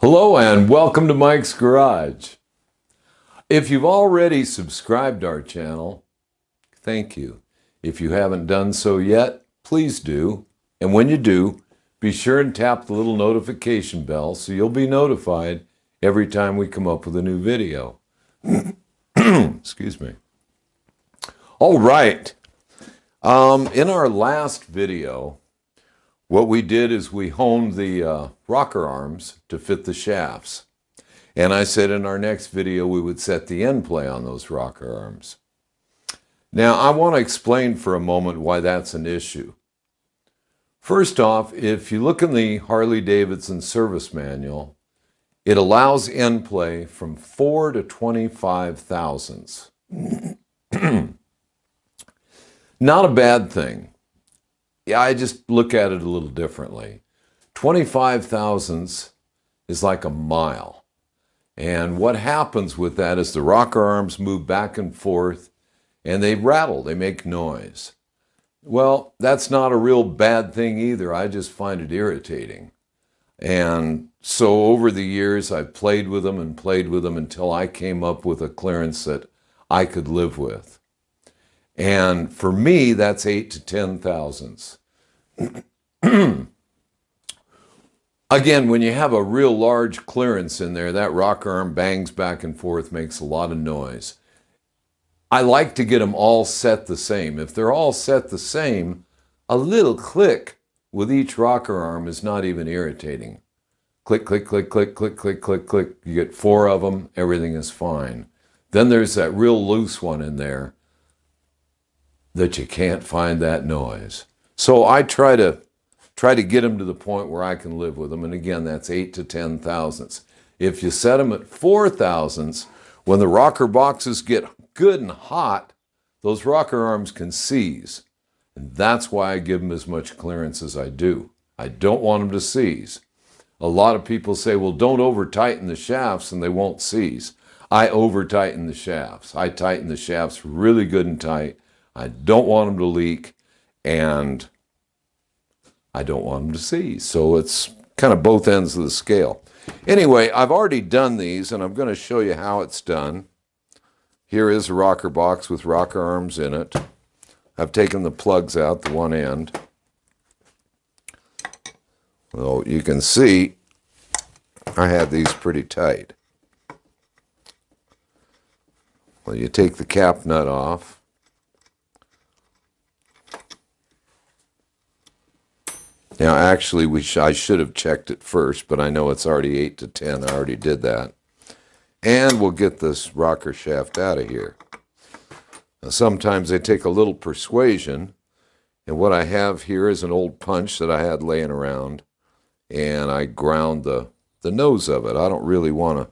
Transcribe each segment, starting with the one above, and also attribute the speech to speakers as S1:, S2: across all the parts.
S1: Hello and welcome to Mike's Garage. If you've already subscribed to our channel, thank you. If you haven't done so yet, please do. And when you do, be sure and tap the little notification bell so you'll be notified every time we come up with a new video. Excuse me. All right. In our last video, what we did is we honed the rocker arms to fit the shafts. And I said in our next video we would set the end play on those rocker arms. Now I want to explain for a moment why that's an issue. First off, if you look in the Harley Davidson service manual, it allows end play from 4 to 25 thousandths. Not a bad thing. Yeah, I just look at it a little differently. 25 thousandths is like a mile. And what happens with that is the rocker arms move back and forth and they rattle, they make noise. Well, that's not a real bad thing either. I just find it irritating. And so over the years, I've played with them until I came up with a clearance that I could live with. And for me, that's 8 to 10 thousandths. Again, when you have a real large clearance in there, that rocker arm bangs back and forth, makes a lot of noise. I like to get them all set the same. If they're all set the same, a little click with each rocker arm is not even irritating. Click, click, click, click, click, click, click, click. You get 4 of them, everything is fine. Then there's that real loose one in there that you can't find that noise. So I try to get them to the point where I can live with them. And again, that's 8 to 10 thousandths. If you set them at 4 thousandths, when the rocker boxes get good and hot, those rocker arms can seize. And that's why I give them as much clearance as I do. I don't want them to seize. A lot of people say, well, don't over tighten the shafts and they won't seize. I over tighten the shafts. I tighten the shafts really good and tight. I don't want them to leak, and I don't want them to seize. So it's kind of both ends of the scale. Anyway, I've already done these, and I'm going to show you how it's done. Here is a rocker box with rocker arms in it. I've taken the plugs out, the one end. Well, you can see I have these pretty tight. Well, you take the cap nut off. Now, actually, I should have checked it first, but I know it's already 8 to 10. I already did that. And we'll get this rocker shaft out of here. Now, sometimes they take a little persuasion, and what I have here is an old punch that I had laying around, and I ground the nose of it. I don't really want to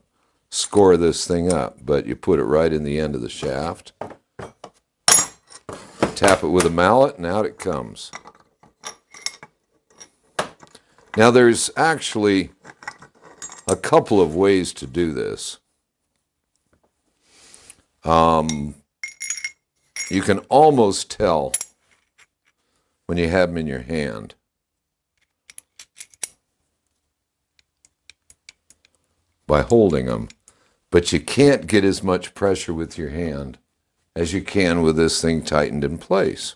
S1: score this thing up, but you put it right in the end of the shaft. Tap it with a mallet, and out it comes. Now, there's actually a couple of ways to do this. You can almost tell when you have them in your hand. By holding them. But you can't get as much pressure with your hand as you can with this thing tightened in place.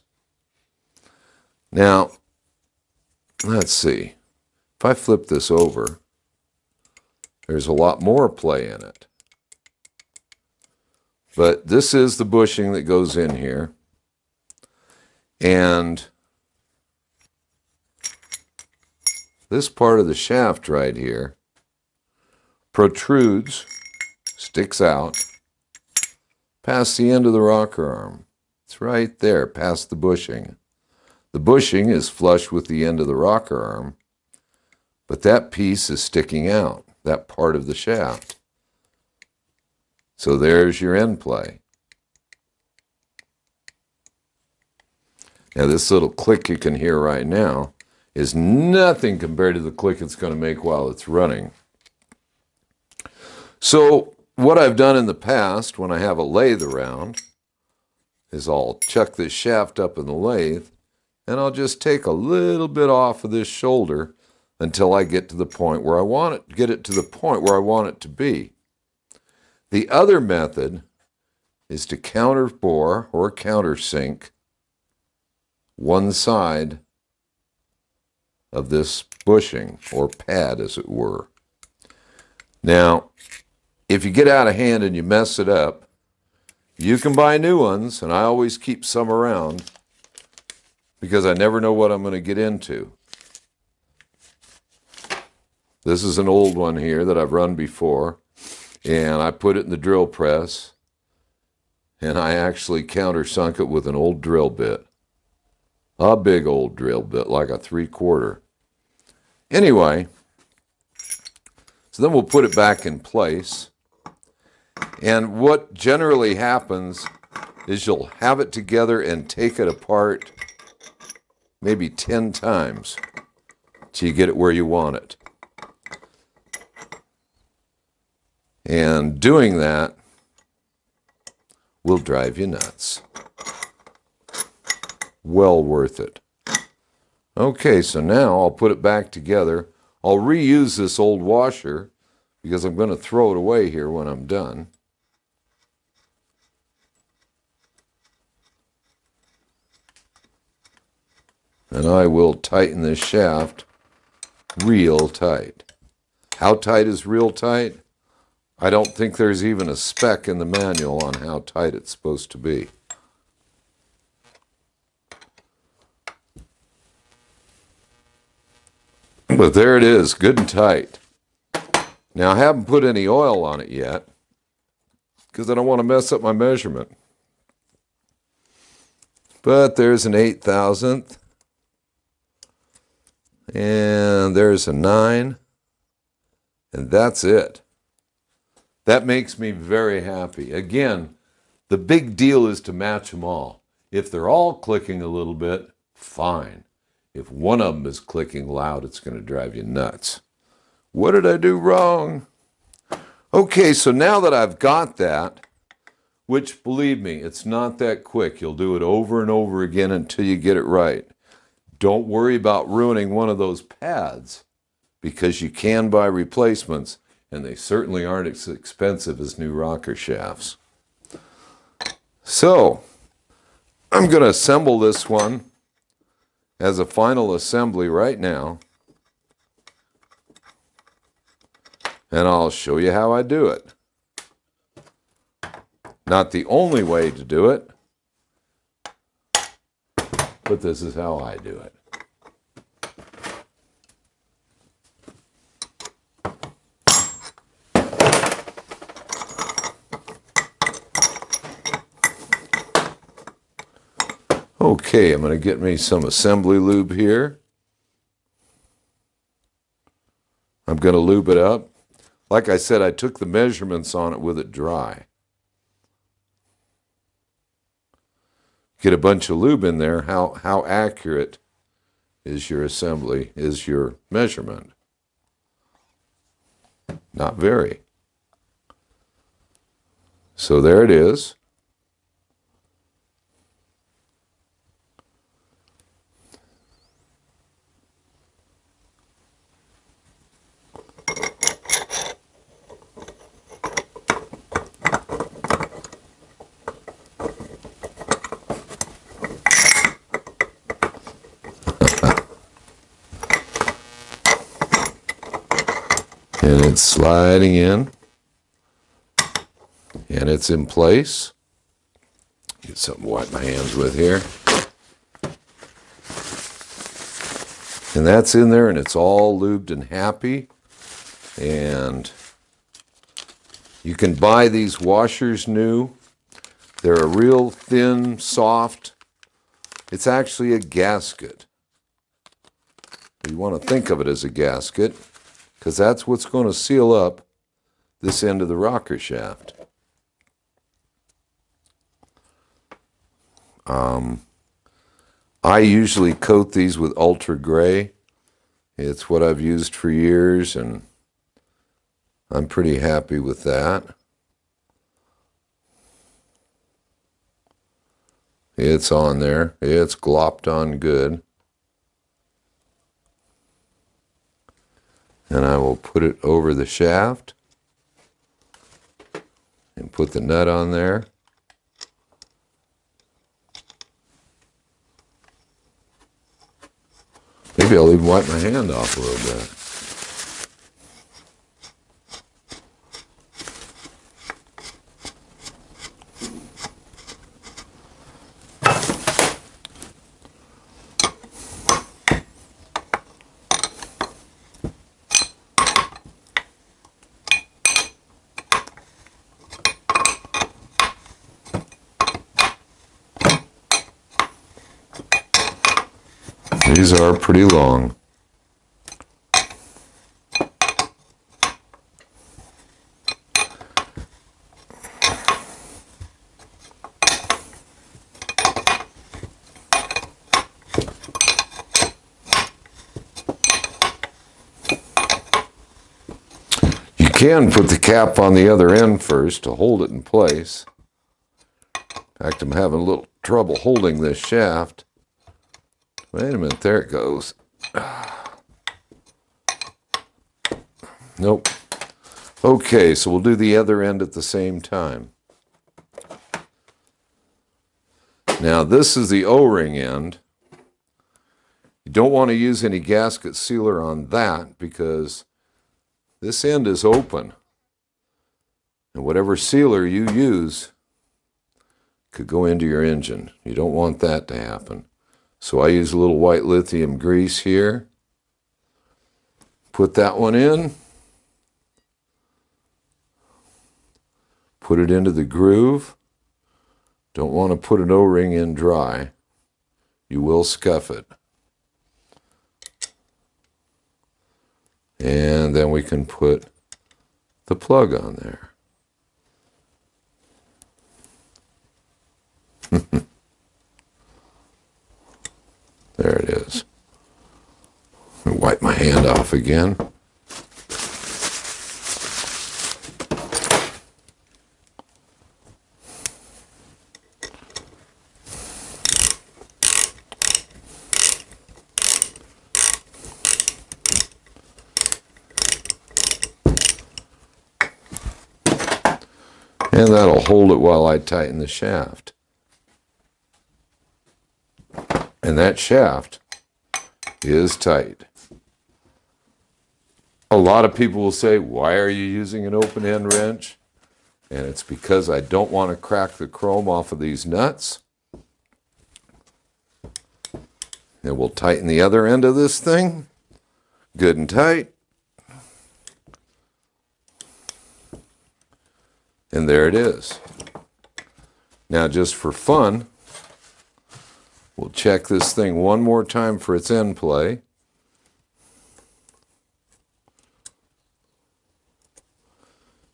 S1: Now, let's see. If I flip this over, there's a lot more play in it. But this is the bushing that goes in here. And this part of the shaft right here protrudes, sticks out, past the end of the rocker arm. It's right there, past the bushing. The bushing is flush with the end of the rocker arm. But that piece is sticking out, that part of the shaft. So there's your end play. Now this little click you can hear right now is nothing compared to the click it's going to make while it's running. So what I've done in the past when I have a lathe around is I'll chuck this shaft up in the lathe and I'll just take a little bit off of this shoulder until I get to the point where I want it, get it to the point where I want it to be. The other method is to counterbore or countersink one side of this bushing or pad, as it were. Now, if you get out of hand and you mess it up, you can buy new ones, and I always keep some around because I never know what I'm going to get into. This is an old one here that I've run before, and I put it in the drill press, and I actually countersunk it with an old drill bit. A big old drill bit, like a 3/4. Anyway, so then we'll put it back in place. And what generally happens is you'll have it together and take it apart maybe 10 times till you get it where you want it. And doing that will drive you nuts. Well worth it. Okay, so now I'll put it back together. I'll reuse this old washer because I'm going to throw it away here when I'm done. And I will tighten this shaft real tight. How tight is real tight? I don't think there's even a spec in the manual on how tight it's supposed to be. But there it is, good and tight. Now, I haven't put any oil on it yet because I don't want to mess up my measurement. But there's an 8,000th. And there's a 9. And that's it. That makes me very happy. Again, the big deal is to match them all. If they're all clicking a little bit, fine. If one of them is clicking loud, it's going to drive you nuts. What did I do wrong? Okay, so now that I've got that, which, believe me, it's not that quick. You'll do it over and over again until you get it right. Don't worry about ruining one of those pads because you can buy replacements, and they certainly aren't as expensive as new rocker shafts. So, I'm going to assemble this one as a final assembly right now, and I'll show you how I do it. Not the only way to do it, but this is how I do it. Okay, I'm going to get me some assembly lube here. I'm going to lube it up. Like I said, I took the measurements on it with it dry. Get a bunch of lube in there. How accurate is your assembly, is your measurement? Not very. So there it is. And it's sliding in, and it's in place. Get something to wipe my hands with here. And that's in there, and it's all lubed and happy. And you can buy these washers new. They're a real thin, soft. It's actually a gasket. You want to think of it as a gasket, because that's what's going to seal up this end of the rocker shaft. I usually coat these with ultra gray. It's what I've used for years, and I'm pretty happy with that. It's on there. It's glopped on good. And I will put it over the shaft and put the nut on there. Maybe I'll even wipe my hand off a little bit. These are pretty long. You can put the cap on the other end first to hold it in place. In fact, I'm having a little trouble holding this shaft. Wait a minute, there it goes. Nope. Okay, so we'll do the other end at the same time. Now this is the O-ring end. You don't want to use any gasket sealer on that because this end is open. And whatever sealer you use could go into your engine. You don't want that to happen. So I use a little white lithium grease here. Put that one in. Put it into the groove. Don't want to put an O-ring in dry. You will scuff it. And then we can put the plug on there. There it is. Wipe my hand off again. And that'll hold it while I tighten the shaft. And that shaft is tight. A lot of people will say, why are you using an open end wrench? And it's because I don't want to crack the chrome off of these nuts. And we'll tighten the other end of this thing. Good and tight. And there it is. Now just for fun, we'll check this thing one more time for its end play.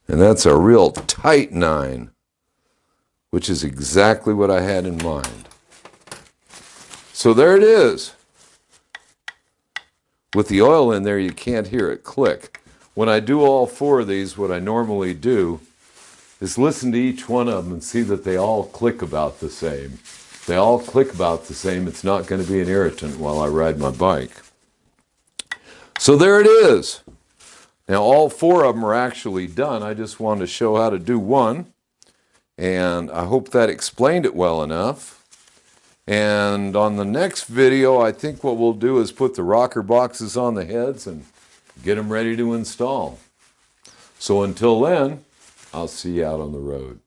S1: And that's a real tight 9, which is exactly what I had in mind. So there it is. With the oil in there, you can't hear it click. When I do all 4 of these, what I normally do is listen to each one of them and see that they all click about the same. If they all click about the same, it's not going to be an irritant while I ride my bike. So there it is. Now all 4 of them are actually done. I just wanted to show how to do one. And I hope that explained it well enough. And on the next video, I think what we'll do is put the rocker boxes on the heads and get them ready to install. So until then, I'll see you out on the road.